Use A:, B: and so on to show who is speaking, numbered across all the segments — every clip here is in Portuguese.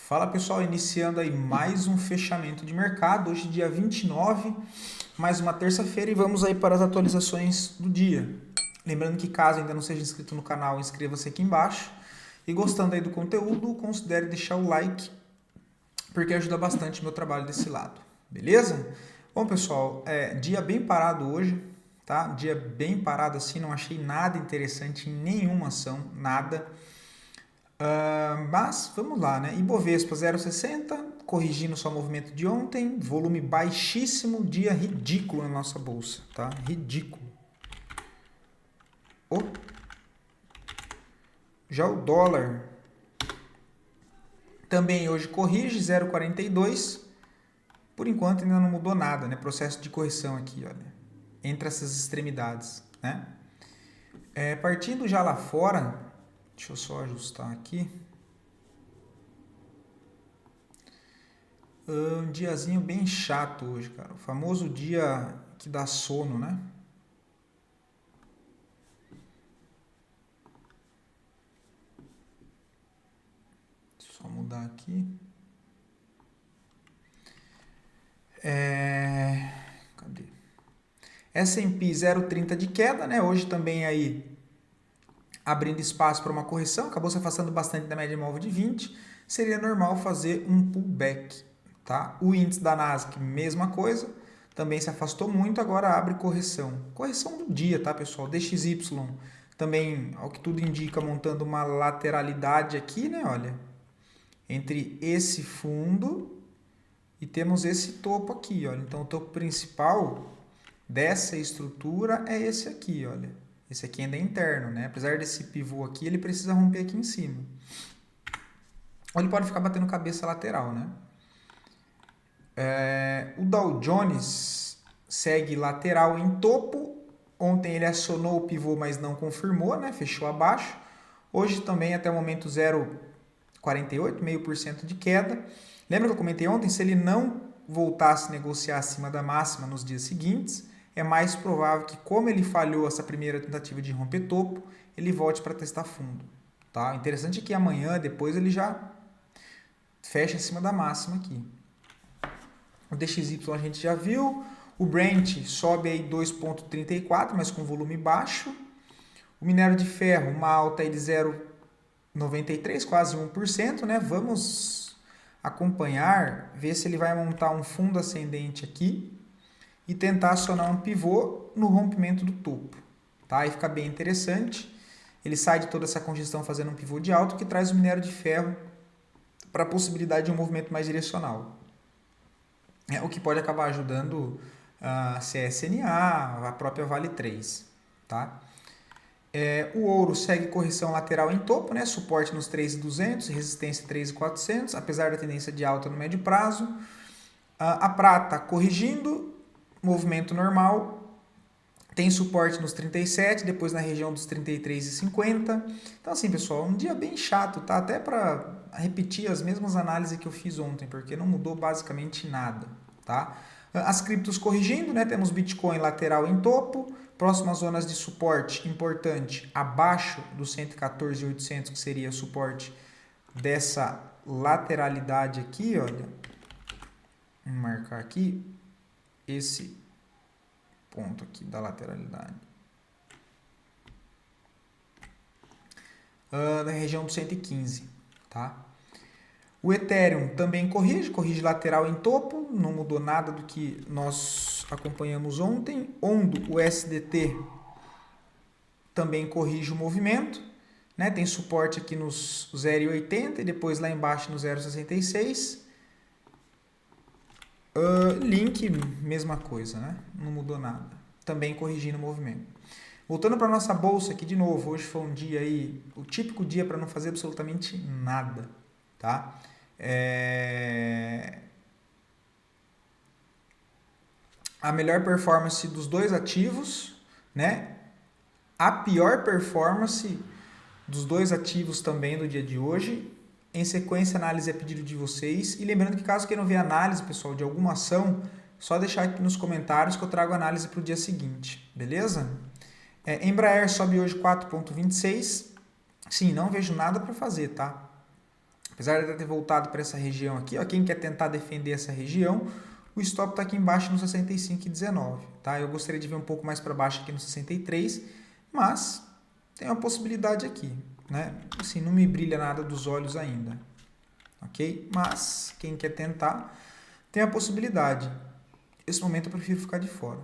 A: Fala pessoal, iniciando aí mais um fechamento de mercado, hoje dia 29, mais uma terça-feira e vamos aí para as atualizações do dia. Lembrando que caso ainda não seja inscrito no canal, inscreva-se aqui embaixo e gostando aí do conteúdo, considere deixar o like, porque ajuda bastante o meu trabalho desse lado, beleza? Bom pessoal, dia bem parado hoje, tá? Dia bem parado assim, não achei nada interessante em nenhuma ação, nada. Mas vamos lá, né? Ibovespa 0,60, corrigindo só o movimento de ontem, volume baixíssimo, dia ridículo na nossa bolsa, tá? Ridículo. Oh, já o dólar também hoje corrige 0,42. Por enquanto ainda não mudou nada, né? Processo de correção aqui, olha, entre essas extremidades, né? Partindo já lá fora, deixa eu só ajustar aqui. Um diazinho bem chato hoje, cara. O famoso dia que dá sono, né? Só mudar aqui. Cadê? S&P 0,30 de queda, né? Hoje também aí abrindo espaço para uma correção, acabou se afastando bastante da média móvel de 20. Seria normal fazer um pullback, tá? O índice da Nasdaq, mesma coisa, também se afastou muito, agora abre correção. Correção do dia, tá, pessoal? DXY também, ao que tudo indica, montando uma lateralidade aqui, né? Olha, entre esse fundo e temos esse topo aqui, olha. Então, o topo principal dessa estrutura é esse aqui, olha. Esse aqui ainda é interno, né? Apesar desse pivô aqui, ele precisa romper aqui em cima. Ou ele pode ficar batendo cabeça lateral, né? O Dow Jones segue lateral em topo. Ontem ele acionou o pivô, mas não confirmou, né? Fechou abaixo. Hoje também até o momento 0,48, 0,5% de queda. Lembra que eu comentei ontem? Se ele não voltasse a negociar acima da máxima nos dias seguintes, é mais provável que, como ele falhou essa primeira tentativa de romper topo, ele volte para testar fundo. Tá? Interessante é que amanhã, depois, ele já fecha acima da máxima aqui. O DXY a gente já viu. O Brent sobe aí 2,34, mas com volume baixo. O minério de ferro, uma alta aí de 0,93, quase 1%, né? Vamos acompanhar, ver se ele vai montar um fundo ascendente aqui e tentar acionar um pivô no rompimento do topo. Tá? Aí fica bem interessante. Ele sai de toda essa congestão fazendo um pivô de alto que traz o minério de ferro para a possibilidade de um movimento mais direcional. O que pode acabar ajudando a CSNA, a própria Vale 3. Tá? O ouro segue correção lateral em topo, né? Suporte nos 3.200, resistência 3.400, apesar da tendência de alta no médio prazo. A prata corrigindo, movimento normal, tem suporte nos 37, depois na região dos 33,50. Então assim, pessoal, um dia bem chato, tá? Até para repetir as mesmas análises que eu fiz ontem, porque não mudou basicamente nada, tá? As criptos corrigindo, né? Temos Bitcoin lateral em topo, próximas zonas de suporte importante abaixo dos 114.800, que seria o suporte dessa lateralidade aqui, olha. Vamos marcar aqui esse ponto aqui da lateralidade. Na região do 115, tá? O Ethereum também corrige lateral em topo, não mudou nada do que nós acompanhamos ontem. Ondo, o SDT, também corrige o movimento, né? Tem suporte aqui nos 0,80 e depois lá embaixo no 0,66. Link, mesma coisa, né? Não mudou nada. Também corrigindo o movimento. Voltando para nossa bolsa aqui de novo, hoje foi um dia aí, o típico dia para não fazer absolutamente nada, tá? A melhor performance dos dois ativos, né? A pior performance dos dois ativos também do dia de hoje. Em sequência, análise a pedido de vocês. E lembrando que caso queiram ver análise, pessoal, de alguma ação, só deixar aqui nos comentários que eu trago análise para o dia seguinte, beleza? Embraer sobe hoje 4,26. Sim, não vejo nada para fazer, tá? Apesar de ter voltado para essa região aqui, ó, quem quer tentar defender essa região, o stop está aqui embaixo no 65,19, tá? Eu gostaria de ver um pouco mais para baixo aqui no 63, mas tem uma possibilidade aqui, né? Assim, não me brilha nada dos olhos ainda, ok? Mas quem quer tentar tem a possibilidade. Nesse momento eu prefiro ficar de fora.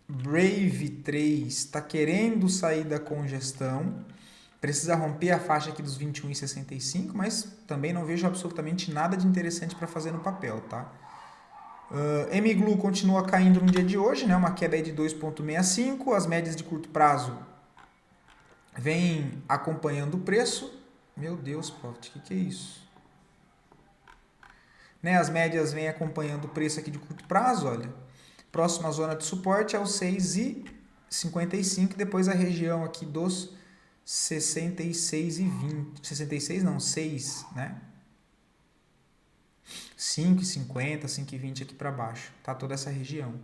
A: Brave 3 está querendo sair da congestão, precisa romper a faixa aqui dos 21,65, mas também não vejo absolutamente nada de interessante para fazer no papel, tá? MGLU continua caindo no dia de hoje, né? Uma queda aí de 2,65, as médias de curto prazo vêm acompanhando o preço. Meu Deus, Profit, o que é isso? Né? As médias vêm acompanhando o preço aqui de curto prazo, olha. Próxima zona de suporte é o 6,55, depois a região aqui dos 66,20. 66 não, 6, né? 5,50, 5,20 aqui para baixo, tá? Toda essa região.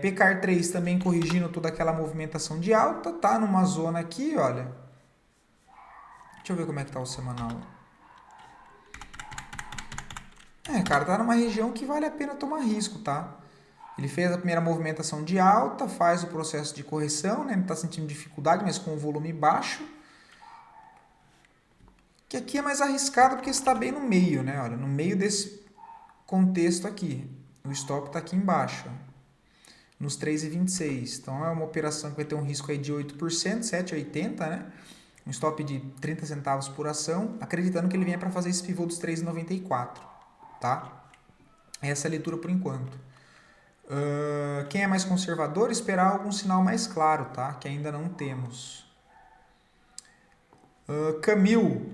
A: PCAR 3 também corrigindo toda aquela movimentação de alta, tá? Numa zona aqui, olha. Deixa eu ver como é que tá o semanal. Cara, tá numa região que vale a pena tomar risco, tá? Ele fez a primeira movimentação de alta, faz o processo de correção, né? Ele está sentindo dificuldade, mas com o volume baixo. Que aqui é mais arriscado porque está bem no meio, né? Olha, no meio desse contexto aqui. O stop está aqui embaixo, ó, nos 3,26. Então é uma operação que vai ter um risco aí de 8%, 7,80, né? Um stop de 30 centavos por ação, acreditando que ele venha para fazer esse pivô dos 3,94, tá? Essa é a leitura por enquanto. Quem é mais conservador, esperar algum sinal mais claro, tá? Que ainda não temos. Camil,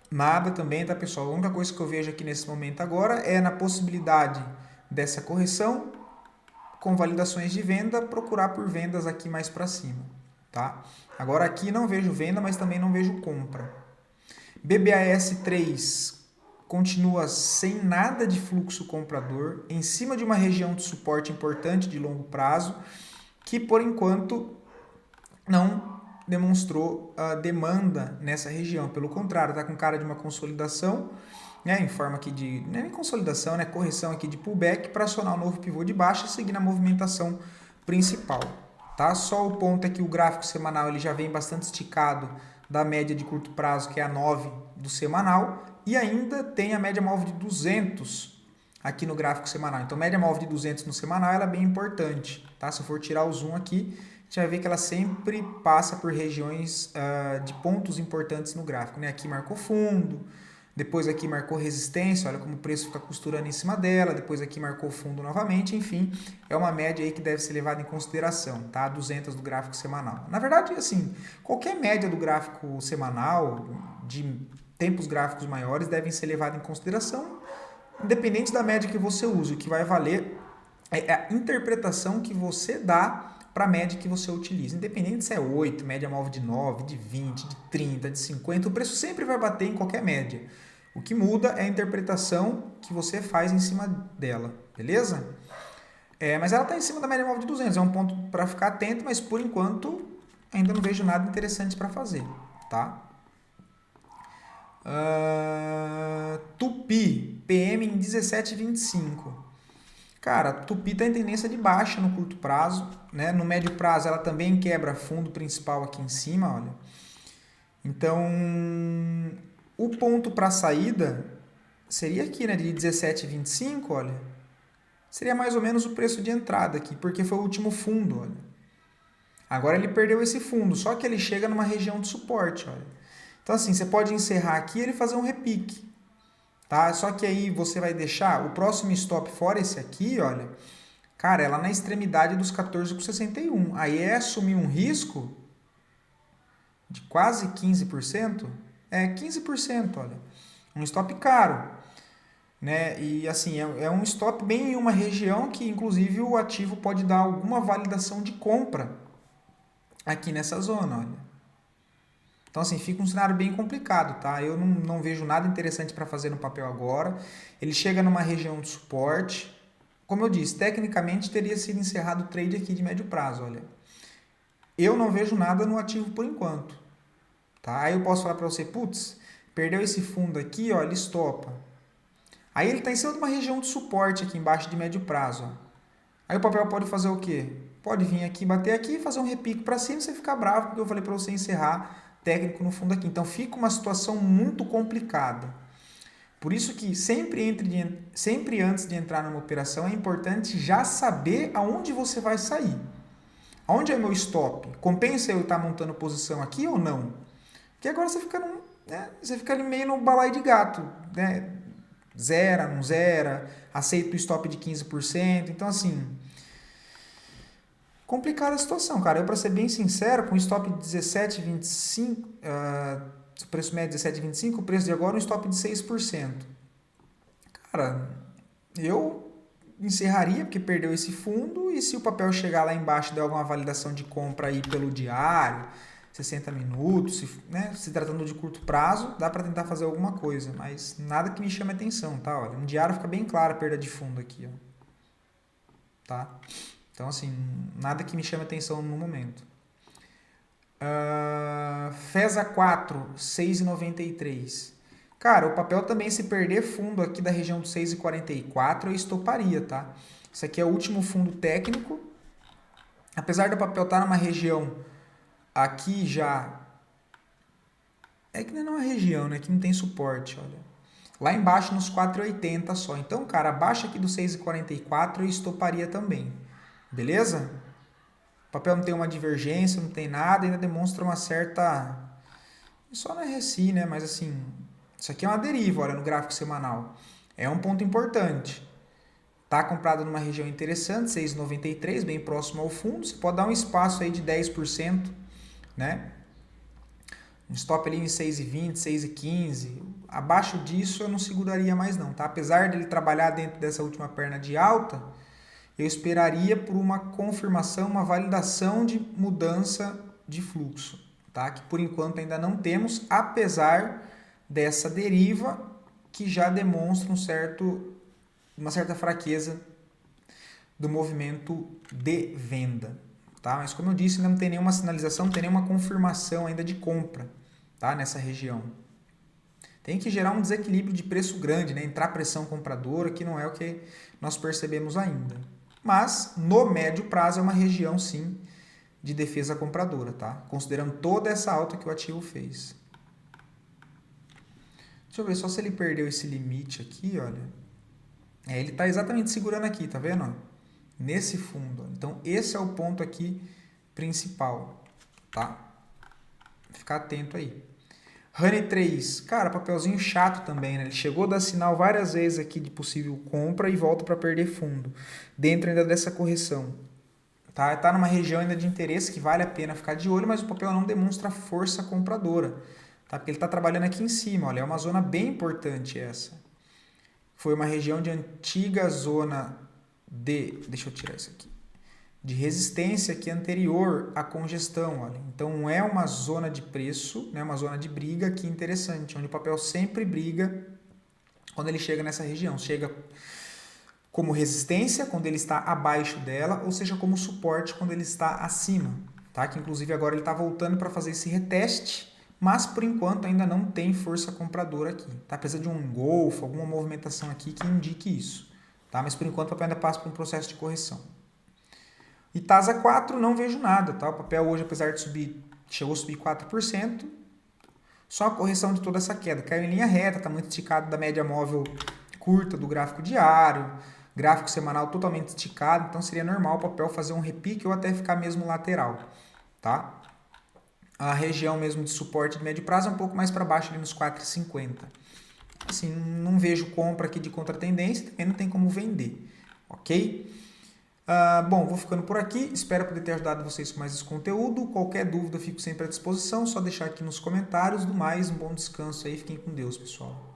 A: nada também, tá, pessoal? A única coisa que eu vejo aqui nesse momento agora é na possibilidade dessa correção, com validações de venda, procurar por vendas aqui mais para cima, tá? Agora aqui não vejo venda, mas também não vejo compra. BBAS 3 continua sem nada de fluxo comprador, em cima de uma região de suporte importante de longo prazo, que por enquanto não demonstrou demanda nessa região. Pelo contrário, está com cara de uma consolidação, né, em forma aqui de, não é nem consolidação, né, correção aqui de pullback para acionar o novo pivô de baixa e seguir na movimentação principal. Tá? Só o ponto é que o gráfico semanal ele já vem bastante esticado da média de curto prazo, que é a 9 do semanal, e ainda tem a média móvel de 200 aqui no gráfico semanal. Então, média móvel de 200 no semanal ela é bem importante. Tá? Se eu for tirar o zoom aqui, a gente vai ver que ela sempre passa por regiões de pontos importantes no gráfico. Né? Aqui marcou fundo, depois aqui marcou resistência, olha como o preço fica costurando em cima dela, depois aqui marcou fundo novamente, enfim, é uma média aí que deve ser levada em consideração, tá? 200 do gráfico semanal. Na verdade, assim, qualquer média do gráfico semanal, de tempos gráficos maiores, devem ser levadas em consideração, independente da média que você use. O que vai valer é a interpretação que você dá para a média que você utiliza. Independente se é 8, média móvel de 9, de 20, de 30, de 50, o preço sempre vai bater em qualquer média. O que muda é a interpretação que você faz em cima dela, beleza? Mas ela está em cima da média móvel de 200, é um ponto para ficar atento, mas por enquanto ainda não vejo nada interessante para fazer, tá? Tupi, PM em 17,25. Cara, Tupi está em tendência de baixa no curto prazo, né? No médio prazo ela também quebra fundo principal aqui em cima, olha. Então, o ponto para saída seria aqui, né, de 17,25, olha. Seria mais ou menos o preço de entrada aqui, porque foi o último fundo, olha. Agora ele perdeu esse fundo, só que ele chega numa região de suporte, olha. Então assim, você pode encerrar aqui e ele fazer um repique, tá? Só que aí você vai deixar o próximo stop fora esse aqui, olha. Cara, é lá na extremidade dos 14,61. Aí é assumir um risco de quase 15%. 15%, olha. Um stop caro, né? E assim, é um stop bem em uma região que inclusive o ativo pode dar alguma validação de compra aqui nessa zona, olha. Então assim, fica um cenário bem complicado, tá? Eu não vejo nada interessante para fazer no papel agora. Ele chega numa região de suporte. Como eu disse, tecnicamente teria sido encerrado o trade aqui de médio prazo, olha. Eu não vejo nada no ativo por enquanto. Tá? Aí eu posso falar para você, putz, Perdeu esse fundo aqui, ó, ele estopa. Aí ele está em cima de uma região de suporte aqui embaixo de médio prazo. Ó. Aí o papel pode fazer o quê? Pode vir aqui, bater aqui, fazer um repique para cima e você ficar bravo, porque eu falei para você encerrar técnico no fundo aqui. Então fica uma situação muito complicada. Por isso que sempre antes de entrar numa operação é importante já saber aonde você vai sair. Aonde é meu stop? Compensa eu estar montando posição aqui ou não? Porque agora você fica, você fica ali meio no balaio de gato, né? Zera, não zera, aceita o stop de 15%. Então, assim, complicada a situação, cara. Eu, para ser bem sincero, com stop de 17,25, o preço médio de 17,25, o preço de agora é um stop de 6%. Cara, eu encerraria porque perdeu esse fundo e se o papel chegar lá embaixo e der alguma validação de compra aí pelo diário, 60 minutos, se tratando de curto prazo, dá para tentar fazer alguma coisa, mas nada que me chame atenção, tá? Olha, no diário fica bem clara a perda de fundo aqui, ó. Tá? Então, assim, nada que me chame atenção no momento. FESA 4, 6,93. Cara, o papel também, se perder fundo aqui da região do 6,44, eu estoparia, tá? Isso aqui é o último fundo técnico. Apesar do papel estar numa região aqui já... É que não é uma região, né? Que não tem suporte, olha. Lá embaixo nos 4,80 só. Então, cara, abaixo aqui do 6,44 eu estoparia também. Beleza? O papel não tem uma divergência, não tem nada, ainda demonstra uma certa... Só na RSI, né? Mas assim, isso aqui é uma deriva, olha, no gráfico semanal. É um ponto importante. Tá comprado numa região interessante, 6,93, bem próximo ao fundo. Você pode dar um espaço aí de 10%, né? Um stop ali em 6,20, 6,15. Abaixo disso eu não seguraria mais não, tá? Apesar dele trabalhar dentro dessa última perna de alta, eu esperaria por uma confirmação, uma validação de mudança de fluxo, tá? Que por enquanto ainda não temos, apesar dessa deriva que já demonstra uma certa fraqueza do movimento de venda, tá? Mas como eu disse, ainda não tem nenhuma sinalização, não tem nenhuma confirmação ainda de compra, tá? Nessa região. Tem que gerar um desequilíbrio de preço grande, né? Entrar pressão compradora, que não é o que nós percebemos ainda. Mas, no médio prazo, é uma região, sim, de defesa compradora, tá? Considerando toda essa alta que o ativo fez. Deixa eu ver só se ele perdeu esse limite aqui, olha. Ele está exatamente segurando aqui, tá vendo? Nesse fundo. Então, esse é o ponto aqui principal, tá? Ficar atento aí. Honey 3, cara, papelzinho chato também, né? Ele chegou a dar sinal várias vezes aqui de possível compra e volta para perder fundo. Dentro ainda dessa correção. Tá numa região ainda de interesse que vale a pena ficar de olho, mas o papel não demonstra força compradora. Tá? Porque ele está trabalhando aqui em cima, olha, é uma zona bem importante essa. Foi uma região de antiga zona de... Deixa eu tirar isso aqui. De resistência aqui anterior à congestão, olha. Então é uma zona de preço, né, uma zona de briga aqui interessante, onde o papel sempre briga quando ele chega nessa região. Chega como resistência quando ele está abaixo dela, ou seja, como suporte quando ele está acima. Tá? Que inclusive agora ele está voltando para fazer esse reteste, mas por enquanto ainda não tem força compradora aqui. Tá? Precisa de um engolfo, alguma movimentação aqui que indique isso. Tá? Mas por enquanto o papel ainda passa por um processo de correção. E TASA 4 não vejo nada, tá? O papel hoje, apesar de subir, chegou a subir 4%, só a correção de toda essa queda. Caiu em linha reta, está muito esticado da média móvel curta do gráfico diário, gráfico semanal totalmente esticado, então seria normal o papel fazer um repique ou até ficar mesmo lateral, tá? A região mesmo de suporte de médio prazo é um pouco mais para baixo, ali nos 4,50. Assim, não vejo compra aqui de contratendência, também não tem como vender, ok? Bom, vou ficando por aqui. Espero poder ter ajudado vocês com mais esse conteúdo. Qualquer dúvida, fico sempre à disposição. Só deixar aqui nos comentários. Do mais, um bom descanso aí. Fiquem com Deus, pessoal.